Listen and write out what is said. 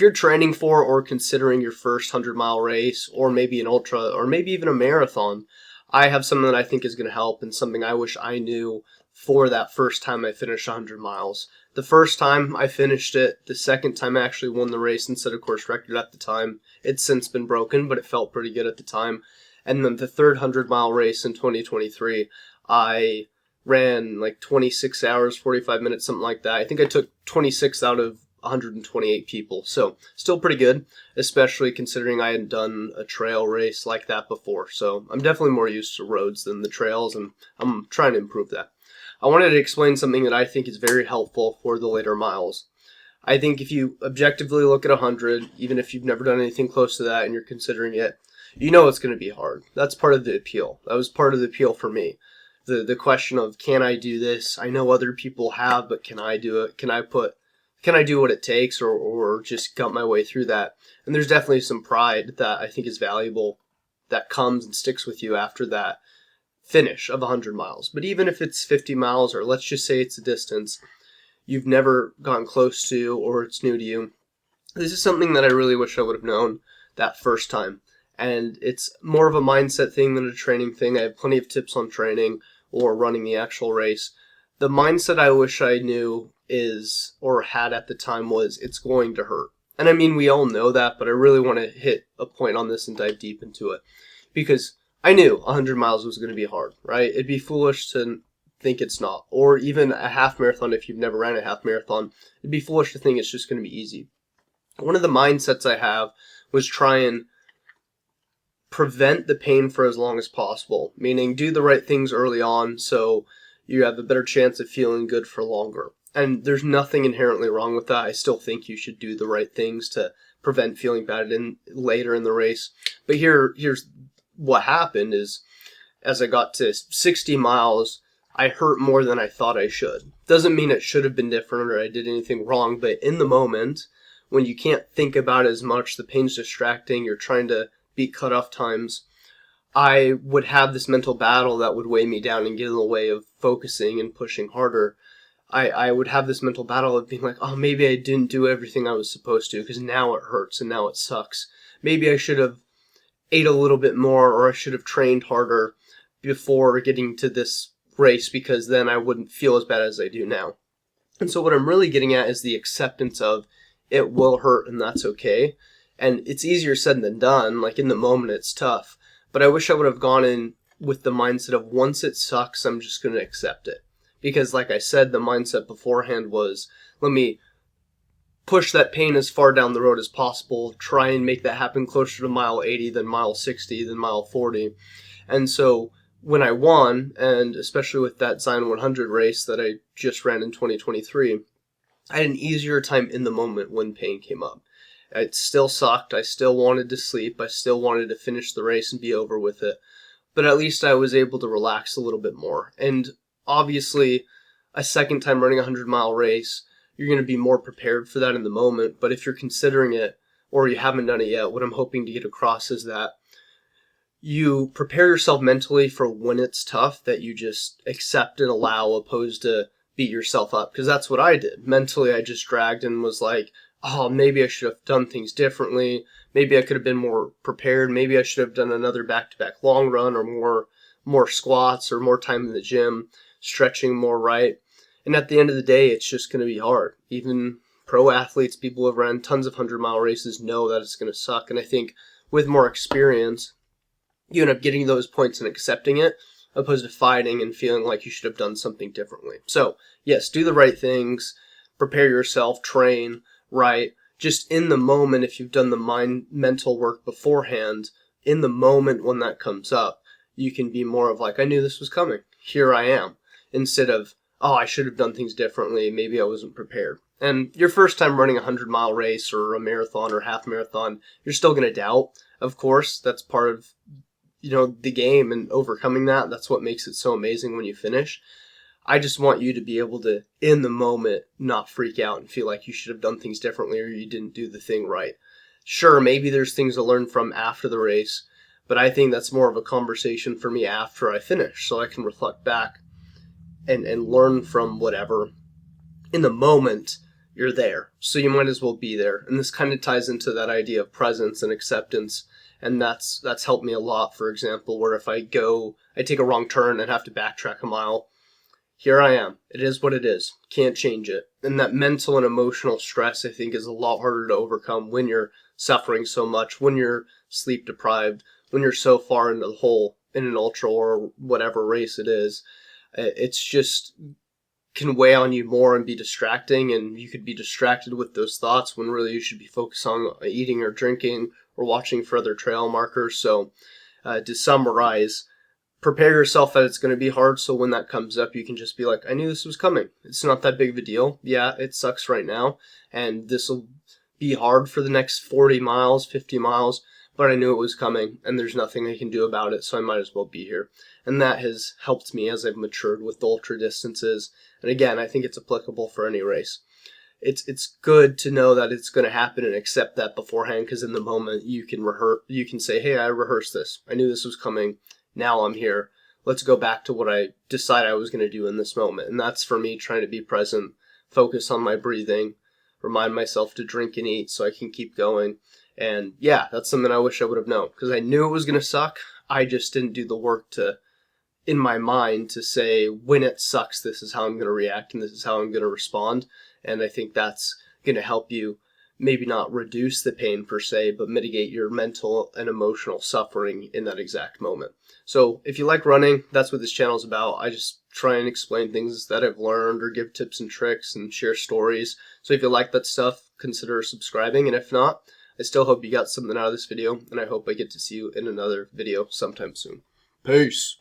if you're training for or considering your first 100-mile race, or maybe an ultra, or maybe even a marathon, I have something that I think is going to help, and something I wish I knew for that first time I finished 100 miles. The first time I finished it, the second time I actually won the race and set a course record at the time. It's since been broken, but it felt pretty good at the time. And then the third 100-mile race in 2023, I ran like 26 hours, 45 minutes, something like that. I think I took 26 out of 128 people. So still pretty good, especially considering I hadn't done a trail race like that before. So I'm definitely more used to roads than the trails, and I'm trying to improve that. I wanted to explain something that I think is very helpful for the later miles. I think if you objectively look at 100, even if you've never done anything close to that and you're considering it, you know it's going to be hard. That's part of the appeal. That was part of the appeal for me. The question of, can I do this? I know other people have, but can I do it? Can I do what it takes, or just gut my way through that? And there's definitely some pride that I think is valuable that comes and sticks with you after that finish of 100 miles. But even if it's 50 miles, or let's just say it's a distance you've never gotten close to, or it's new to you, this is something that I really wish I would have known that first time. And it's more of a mindset thing than a training thing. I have plenty of tips on training or running the actual race. The mindset I wish I knew is, or had at the time, was it's going to hurt. And I mean, we all know that, but I really want to hit a point on this and dive deep into it, because I knew 100 miles was going to be hard, right? It'd be foolish to think it's not. Or even a half marathon, if you've never ran a half marathon, it'd be foolish to think it's just going to be easy. One of the mindsets I have was try and prevent the pain for as long as possible, meaning do the right things early on so you have a better chance of feeling good for longer. And there's nothing inherently wrong with that. I still think you should do the right things to prevent feeling bad later in the race. But here's what happened is, as I got to 60 miles, I hurt more than I thought I should. Doesn't mean it should have been different or I did anything wrong, but in the moment, when you can't think about it as much, the pain's distracting, you're trying to beat cutoff times, I would have this mental battle that would weigh me down and get in the way of focusing and pushing harder. I would have this mental battle of being like, oh, maybe I didn't do everything I was supposed to, because now it hurts and now it sucks. Maybe I should have ate a little bit more, or I should have trained harder before getting to this race, because then I wouldn't feel as bad as I do now. And so what I'm really getting at is the acceptance of it will hurt and that's okay. And it's easier said than done. Like, in the moment it's tough. But I wish I would have gone in with the mindset of, once it sucks, I'm just going to accept it. Because like I said, the mindset beforehand was, let me push that pain as far down the road as possible, try and make that happen closer to mile 80 than mile 60 than mile 40. And so when I won, and especially with that Zion 100 race that I just ran in 2023, I had an easier time in the moment when pain came up. It still sucked. I still wanted to sleep. I still wanted to finish the race and be over with it. But at least I was able to relax a little bit more. And obviously, a second time running a 100-mile race, you're going to be more prepared for that in the moment. But if you're considering it, or you haven't done it yet, what I'm hoping to get across is that you prepare yourself mentally for when it's tough, that you just accept and allow, opposed to beat yourself up. Because that's what I did. Mentally, I just dragged and was like, oh, maybe I should have done things differently. Maybe I could have been more prepared. Maybe I should have done another back-to-back long run, or more squats, or more time in the gym, stretching more, right? And at the end of the day, it's just going to be hard. Even pro athletes, people who have run tons of 100-mile races, know that it's going to suck. And I think with more experience, you end up getting those points and accepting it, opposed to fighting and feeling like you should have done something differently. So, yes, do the right things, prepare yourself, train, right? Just in the moment, if you've done the mental work beforehand, in the moment when that comes up, you can be more of like, I knew this was coming. Here I am. Instead of, oh, I should have done things differently. Maybe I wasn't prepared. And your first time running a 100-mile race or a marathon or half marathon, you're still going to doubt. Of course, that's part of, the game, and overcoming that. That's what makes it so amazing when you finish. I just want you to be able to, in the moment, not freak out and feel like you should have done things differently or you didn't do the thing right. Sure, maybe there's things to learn from after the race, but I think that's more of a conversation for me after I finish, so I can reflect back and learn from whatever. In the moment, you're there. So you might as well be there. And this kind of ties into that idea of presence and acceptance. And that's helped me a lot, for example, where if I take a wrong turn and have to backtrack a mile, here I am. It is what it is. Can't change it. And that mental and emotional stress, I think, is a lot harder to overcome when you're suffering so much, when you're sleep deprived, when you're so far into the hole in an ultra or whatever race it is. It's just can weigh on you more and be distracting, and you could be distracted with those thoughts when really you should be focused on eating or drinking or watching for other trail markers. So to summarize, prepare yourself that it's going to be hard, so when that comes up, you can just be like, I knew this was coming. It's not that big of a deal. Yeah, it sucks right now, and this will be hard for the next 40 miles, 50 miles, but I knew it was coming, and there's nothing I can do about it, so I might as well be here. And that has helped me as I've matured with the ultra distances. And again, I think it's applicable for any race. It's good to know that it's going to happen and accept that beforehand, because in the moment you can say, hey, I rehearsed this. I knew this was coming. Now I'm here. Let's go back to what I decided I was going to do in this moment. And that's for me trying to be present, focus on my breathing, remind myself to drink and eat so I can keep going. And yeah, that's something I wish I would have known, because I knew it was going to suck. I just didn't do the work in my mind to say, when it sucks, this is how I'm going to react and this is how I'm going to respond. And I think that's going to help you maybe not reduce the pain per se, but mitigate your mental and emotional suffering in that exact moment. So if you like running, that's what this channel is about. I just try and explain things that I've learned or give tips and tricks and share stories. So if you like that stuff, consider subscribing. And if not, I still hope you got something out of this video, and I hope I get to see you in another video sometime soon. Peace.